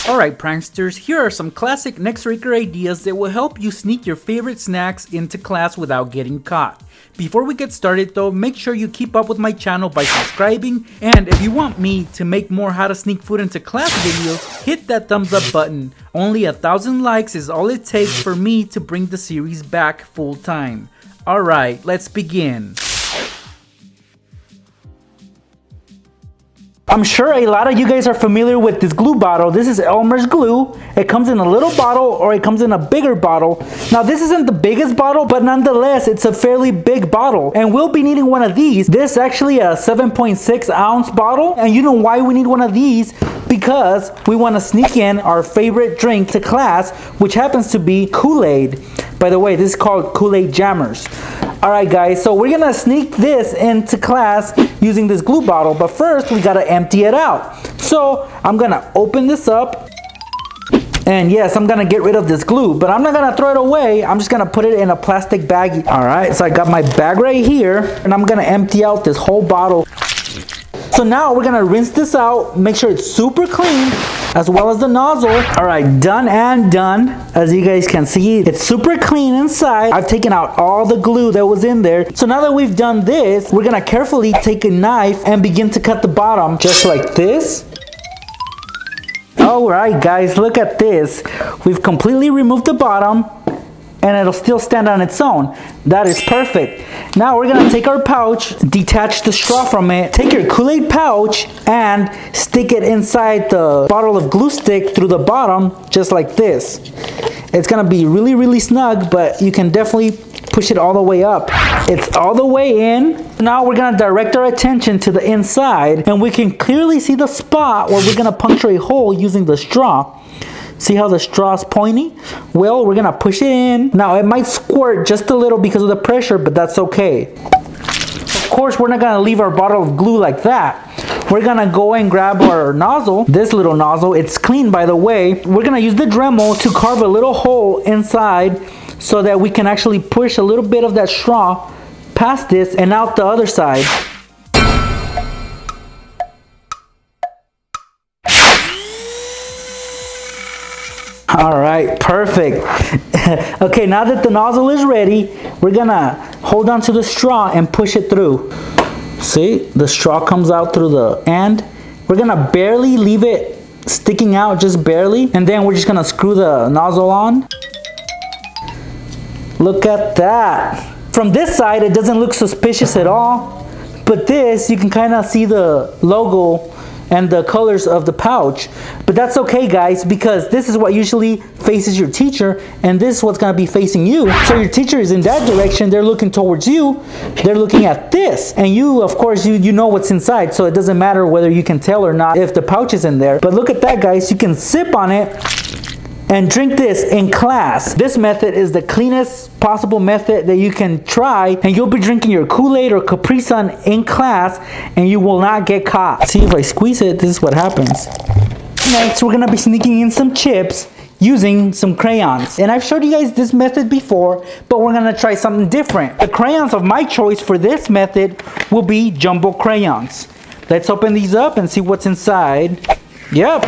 Alright pranksters, here are some classic Nextraker ideas that will help you sneak your favorite snacks into class without getting caught. Before we get started though, make sure you keep up with my channel by subscribing, and if you want me to make more how to sneak food into class videos, hit that thumbs up button. Only 1,000 likes is all it takes for me to bring the series back full time. Alright, let's begin. I'm sure a lot of you guys are familiar with this glue bottle. This is Elmer's glue. It comes in a little bottle or it comes in a bigger bottle. Now this isn't the biggest bottle, but nonetheless it's a fairly big bottle, and we'll be needing one of these. This is actually a 7.6 ounce bottle, and you know why we need one of these? Because we want to sneak in our favorite drink to class, which happens to be Kool-Aid. By the way, this is called Kool-Aid Jammers. Alright guys, so we're gonna sneak this into class using this glue bottle, but first we gotta empty it out. So I'm gonna open this up, and yes, I'm gonna get rid of this glue, but I'm not gonna throw it away. I'm just gonna put it in a plastic baggie. Alright, so I got my bag right here, and I'm gonna empty out this whole bottle. So now we're gonna rinse this out, make sure it's super clean, as well as the nozzle. Alright, done and done. As you guys can see, it's super clean inside. I've taken out all the glue that was in there. So now that we've done this, we're gonna carefully take a knife and begin to cut the bottom, just like this. Alright guys, look at this. We've completely removed the bottom, and it'll still stand on its own. That is perfect. Now we're gonna take our pouch, detach the straw from it, take your Kool-Aid pouch and stick it inside the bottle of glue stick through the bottom, just like this. It's gonna be really snug, but you can definitely push it all the way up. It's all the way in. Now we're gonna direct our attention to the inside, and we can clearly see the spot where we're gonna puncture a hole using the straw. See how the straw is pointy? Well, we're gonna push it in. Now it might squirt just a little because of the pressure, but that's okay. Of course, we're not gonna leave our bottle of glue like that. We're gonna go and grab our nozzle, this little nozzle. It's clean, by the way. We're gonna use the Dremel to carve a little hole inside so that we can actually push a little bit of that straw past this and out the other side. Alright, perfect. Okay, now that the nozzle is ready, we're gonna hold on to the straw and push it through. See, the straw comes out through the end. We're gonna barely leave it sticking out, just barely, and then we're just gonna screw the nozzle on. Look at that. From this side, it doesn't look suspicious at all, but this, you can kind of see the logo and the colors of the pouch. But that's okay guys, because this is what usually faces your teacher, and this is what's gonna be facing you. So your teacher is in that direction, they're looking towards you, they're looking at this, and you, of course, you know what's inside, so it doesn't matter whether you can tell or not if the pouch is in there. But look at that guys, you can sip on it and drink this in class. This method is the cleanest possible method that you can try, and you'll be drinking your Kool-Aid or Capri Sun in class, and you will not get caught. See, if I squeeze it, this is what happens. Next, we're gonna be sneaking in some chips using some crayons. And I've showed you guys this method before, but we're gonna try something different. The crayons of my choice for this method will be jumbo crayons. Let's open these up and see what's inside. Yep.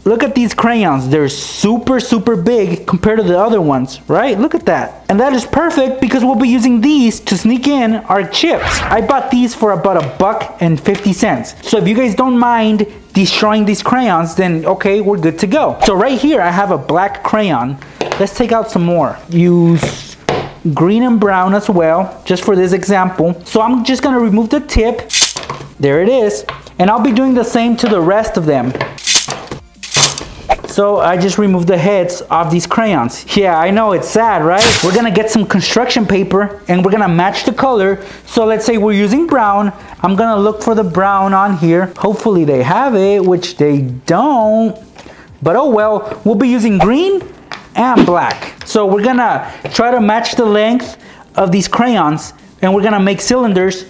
Look at these crayons. They're super big compared to the other ones, right? Look at that. And that is perfect because we'll be using these to sneak in our chips. I bought these for about $1.50. So if you guys don't mind destroying these crayons, then okay, we're good to go. So right here, I have a black crayon. Let's take out some more. Use green and brown as well, just for this example. So I'm just gonna remove the tip. There it is. And I'll be doing the same to the rest of them. So I just removed the heads of these crayons. Yeah, I know, it's sad, right? We're gonna get some construction paper and we're gonna match the color. So let's say we're using brown. I'm gonna look for the brown on here. Hopefully they have it, which they don't. But oh well, we'll be using green and black. So we're gonna try to match the length of these crayons, and we're gonna make cylinders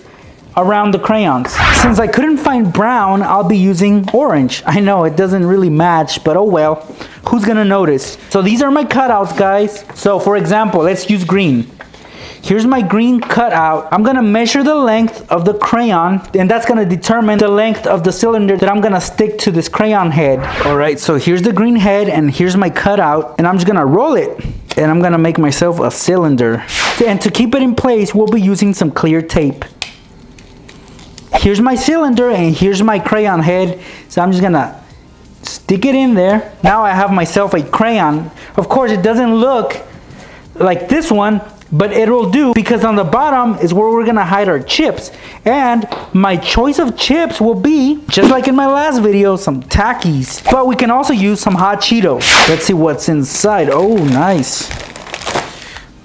around the crayons. Since I couldn't find brown, I'll be using orange. I know it doesn't really match, but oh well, who's gonna notice? So these are my cutouts, guys. So for example, let's use green. here's my green cutout. I'm gonna measure the length of the crayon, and that's gonna determine the length of the cylinder that I'm gonna stick to this crayon head. All right, so here's the green head, and here's my cutout, and I'm just gonna roll it, and I'm gonna make myself a cylinder. And to keep it in place, we'll be using some clear tape. Here's my cylinder, and here's my crayon head, so I'm just gonna stick it in there. Now I have myself a crayon. Of course, it doesn't look like this one, but it'll do, because on the bottom is where we're gonna hide our chips. And my choice of chips will be, just like in my last video, some Takis. But we can also use some hot Cheetos. Let's see what's inside. Oh, nice.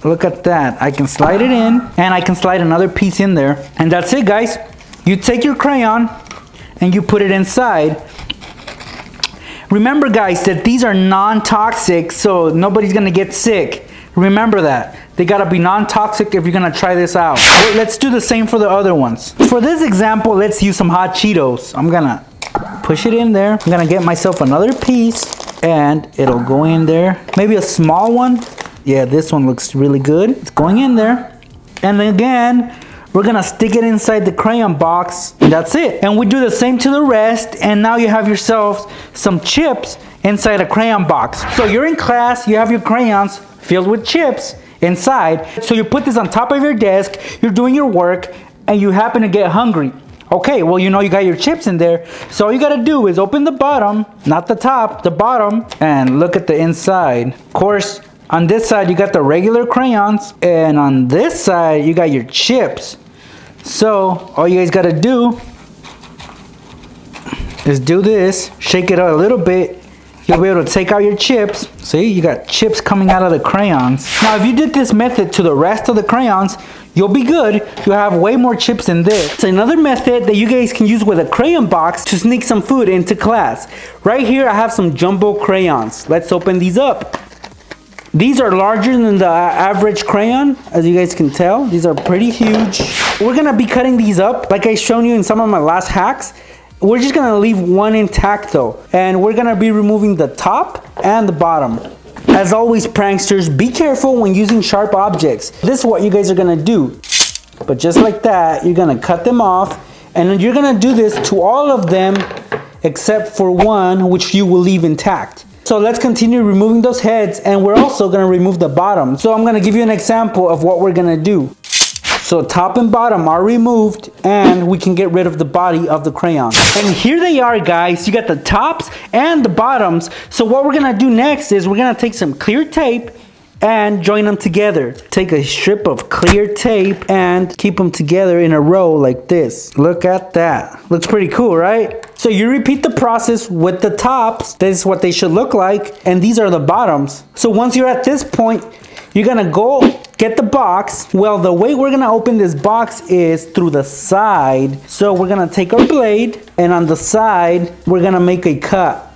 Look at that. I can slide it in, and I can slide another piece in there. And that's it, guys. You take your crayon and you put it inside. Remember, guys, that these are non-toxic, so nobody's gonna get sick. Remember that. They gotta be non-toxic if you're gonna try this out. Well, let's do the same for the other ones. For this example, let's use some hot Cheetos. I'm gonna push it in there. I'm gonna get myself another piece, and it'll go in there. Maybe a small one. Yeah, this one looks really good. It's going in there. And then again, we're gonna stick it inside the crayon box, and that's it. And we do the same to the rest, and now you have yourselves some chips inside a crayon box. So you're in class, you have your crayons filled with chips inside. So you put this on top of your desk, you're doing your work, and you happen to get hungry. Okay, well, you know you got your chips in there, so all you gotta do is open the bottom, not the top, the bottom, and look at the inside. Of course, on this side you got the regular crayons, and on this side you got your chips. So all you guys gotta do is do this, shake it out a little bit. You'll be able to take out your chips. See, you got chips coming out of the crayons. Now, if you did this method to the rest of the crayons, you'll be good. You'll have way more chips than this. It's another method that you guys can use with a crayon box to sneak some food into class. Right here, I have some jumbo crayons. Let's open these up. These are larger than the average crayon, as you guys can tell. These are pretty huge. We're gonna be cutting these up, like I shown you in some of my last hacks. We're just gonna leave one intact though, and we're gonna be removing the top and the bottom. As always, pranksters, be careful when using sharp objects. This is what you guys are gonna do. But just like that, you're gonna cut them off, and then you're gonna do this to all of them except for one, which you will leave intact. So let's continue removing those heads, and we're also gonna remove the bottom. So I'm gonna give you an example of what we're gonna do. So top and bottom are removed, and we can get rid of the body of the crayon. And here they are, guys. You got the tops and the bottoms. So what we're gonna do next is we're gonna take some clear tape and join them together. Take a strip of clear tape and keep them together in a row like this. Look at that. Looks pretty cool, right? So you repeat the process with the tops. This is what they should look like, and these are the bottoms. So once you're at this point, you're gonna go get the box. Well, the way we're gonna open this box is through the side. So we're gonna take our blade, and on the side, we're gonna make a cut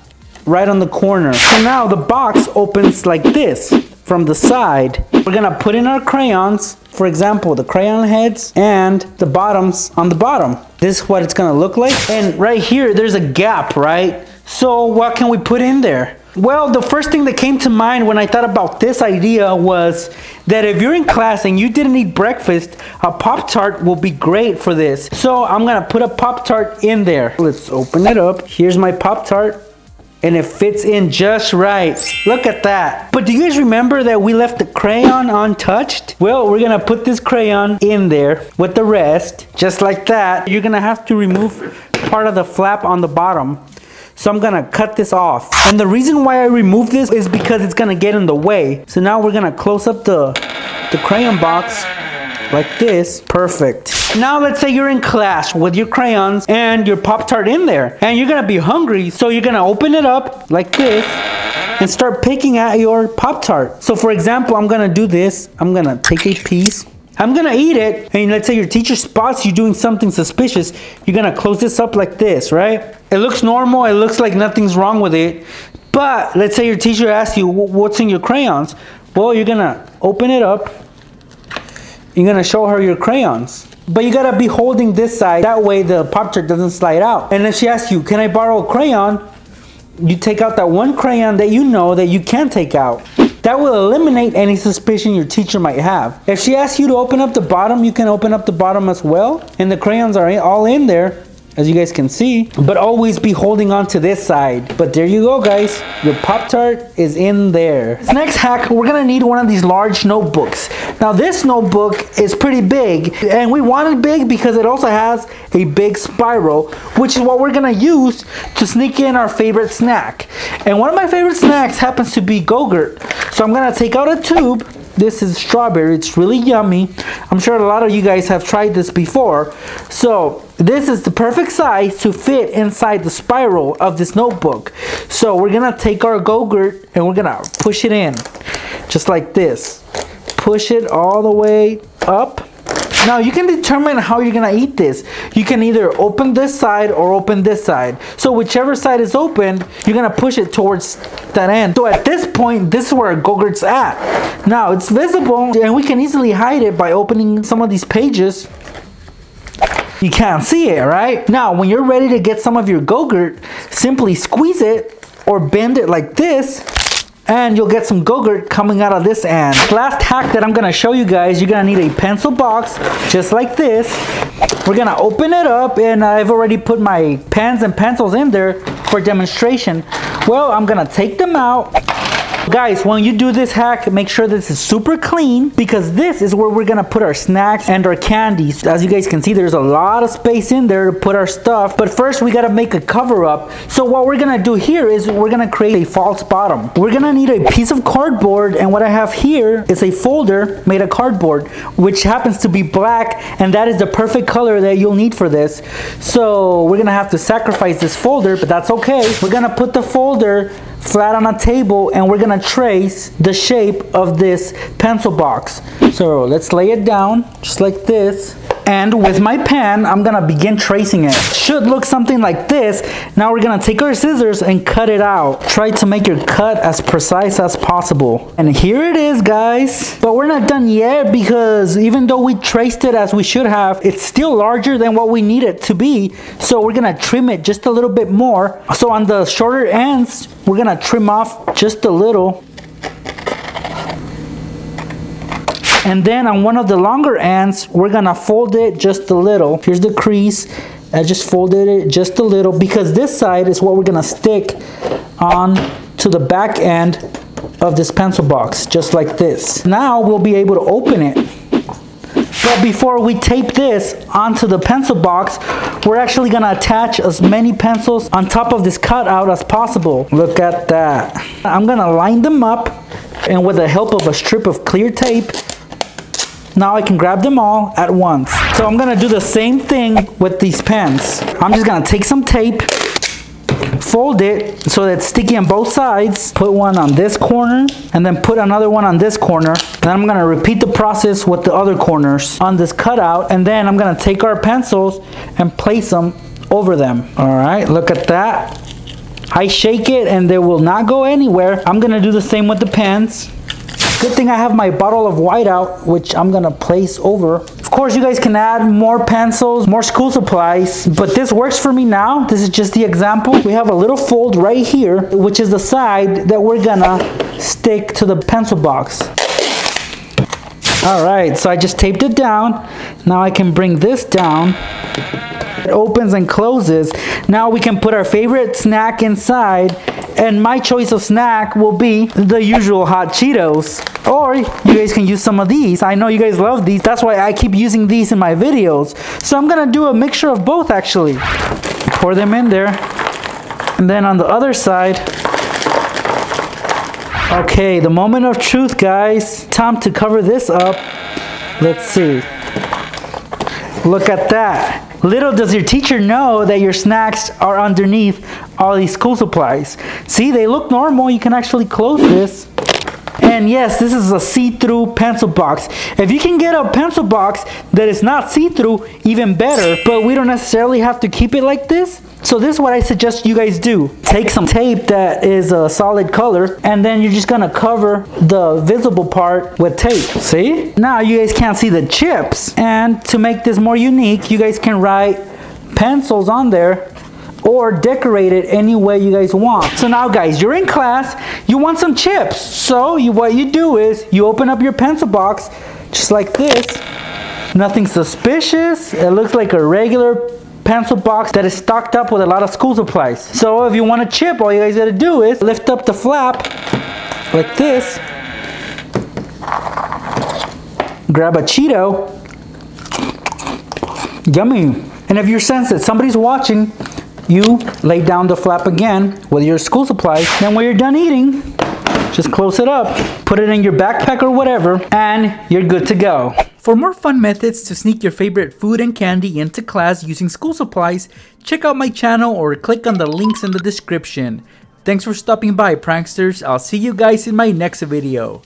right on the corner. So now the box opens like this from the side. We're gonna put in our crayons, for example, the crayon heads and the bottoms on the bottom. This is what it's gonna look like. And right here, there's a gap, right? So what can we put in there? Well, the first thing that came to mind when I thought about this idea was that if you're in class and you didn't eat breakfast, a Pop-Tart will be great for this. So I'm gonna put a Pop-Tart in there. Let's open it up. Here's my Pop-Tart, and it fits in just right. Look at that. But do you guys remember that we left the crayon untouched? Well, we're gonna put this crayon in there with the rest, just like that. You're gonna have to remove part of the flap on the bottom. So I'm gonna cut this off. And the reason why I removed this is because it's gonna get in the way. So now we're gonna close up the crayon box like this. Perfect. Now let's say you're in class with your crayons and your Pop-Tart in there, and you're gonna be hungry. So you're gonna open it up like this and start picking at your Pop-Tart. So for example, I'm gonna do this. I'm gonna take a piece. I'm gonna eat it, and let's say your teacher spots you doing something suspicious. You're gonna close this up like this, right? It looks normal, it looks like nothing's wrong with it. But let's say your teacher asks you, what's in your crayons? Well, you're gonna open it up. You're gonna show her your crayons. But you gotta be holding this side, that way the Pop-Tart doesn't slide out. And then she asks you, can I borrow a crayon? You take out that one crayon that you know that you can take out. That will eliminate any suspicion your teacher might have. If she asks you to open up the bottom, you can open up the bottom as well. And the crayons are all in there, as you guys can see, but always be holding on to this side. But there you go, guys. Your Pop-Tart is in there. This next hack, we're gonna need one of these large notebooks. Now this notebook is pretty big, and we want it big because it also has a big spiral, which is what we're gonna use to sneak in our favorite snack. And one of my favorite snacks happens to be Go-Gurt. So I'm gonna take out a tube. This is strawberry, it's really yummy. I'm sure a lot of you guys have tried this before. So this is the perfect size to fit inside the spiral of this notebook. So we're gonna take our Go-Gurt and we're gonna push it in, just like this. Push it all the way up. Now you can determine how you're gonna eat this. You can either open this side or open this side. So whichever side is open, you're gonna push it towards that end. So at this point, this is where our Go-Gurt's at. Now it's visible and we can easily hide it by opening some of these pages. You can't see it, right? Now when you're ready to get some of your Go-Gurt, simply squeeze it or bend it like this, and you'll get some Go-Gurt coming out of this end. Last hack that I'm gonna show you guys, you're gonna need a pencil box, just like this. We're gonna open it up, and I've already put my pens and pencils in there for demonstration. Well, I'm gonna take them out. Guys, when you do this hack, make sure this is super clean, because this is where we're gonna put our snacks and our candies. As you guys can see, there's a lot of space in there to put our stuff, but first we gotta make a cover up. So what we're gonna do here is we're gonna create a false bottom. We're gonna need a piece of cardboard, and what I have here is a folder made of cardboard, which happens to be black, and that is the perfect color that you'll need for this. So we're gonna have to sacrifice this folder, but that's okay. We're gonna put the folder flat on a table, and we're gonna trace the shape of this pencil box. So let's lay it down just like this, and with my pen I'm gonna begin tracing it. Should look something like this. Now we're gonna take our scissors and cut it out. Try to make your cut as precise as possible. And here it is, guys. But we're not done yet, because even though we traced it as we should have, it's still larger than what we need it to be. So we're gonna trim it just a little bit more. So on the shorter ends, we're gonna trim off just a little. And then on one of the longer ends, we're gonna fold it just a little. Here's the crease. I just folded it just a little, because this side is what we're gonna stick on to the back end of this pencil box, just like this. Now we'll be able to open it. But before we tape this onto the pencil box, we're actually gonna attach as many pencils on top of this cutout as possible. Look at that. I'm gonna line them up, and with the help of a strip of clear tape, now I can grab them all at once. So I'm gonna do the same thing with these pens. I'm just gonna take some tape, fold it so that it's sticky on both sides, put one on this corner, and then put another one on this corner. Then I'm gonna repeat the process with the other corners on this cutout, and then I'm gonna take our pencils and place them over them. All right, look at that. I shake it and they will not go anywhere. I'm gonna do the same with the pens. Good thing I have my bottle of whiteout, which I'm gonna place over. Of course, you guys can add more pencils, more school supplies, but this works for me now. This is just the example. We have a little fold right here, which is the side that we're gonna stick to the pencil box. All right, so I just taped it down. Now I can bring this down. It opens and closes. Now we can put our favorite snack inside, and my choice of snack will be the usual hot Cheetos. Or you guys can use some of these. I know you guys love these. That's why I keep using these in my videos. So I'm gonna do a mixture of both, actually. Pour them in there. And then on the other side. Okay, the moment of truth, guys. Time to cover this up. Let's see. Look at that. Little does your teacher know that your snacks are underneath all these school supplies. See, they look normal. You can actually close this. And yes, this is a see-through pencil box. If you can get a pencil box that is not see-through, even better. But we don't necessarily have to keep it like this. So this is what I suggest you guys do. Take some tape that is a solid color, and then you're just gonna cover the visible part with tape. See? Now you guys can't see the chips. And to make this more unique, you guys can write pencils on there, or decorate it any way you guys want. So now guys, you're in class, you want some chips. So what you do is you open up your pencil box just like this. Nothing suspicious. It looks like a regular pencil box that is stocked up with a lot of school supplies. So if you want a chip, all you guys gotta do is lift up the flap like this. Grab a Cheeto. Yummy. And if you're sensed that somebody's watching, you lay down the flap again with your school supplies. Then when you're done eating, just close it up, put it in your backpack or whatever, and you're good to go. For more fun methods to sneak your favorite food and candy into class using school supplies, check out my channel or click on the links in the description. Thanks for stopping by, pranksters. I'll see you guys in my next video.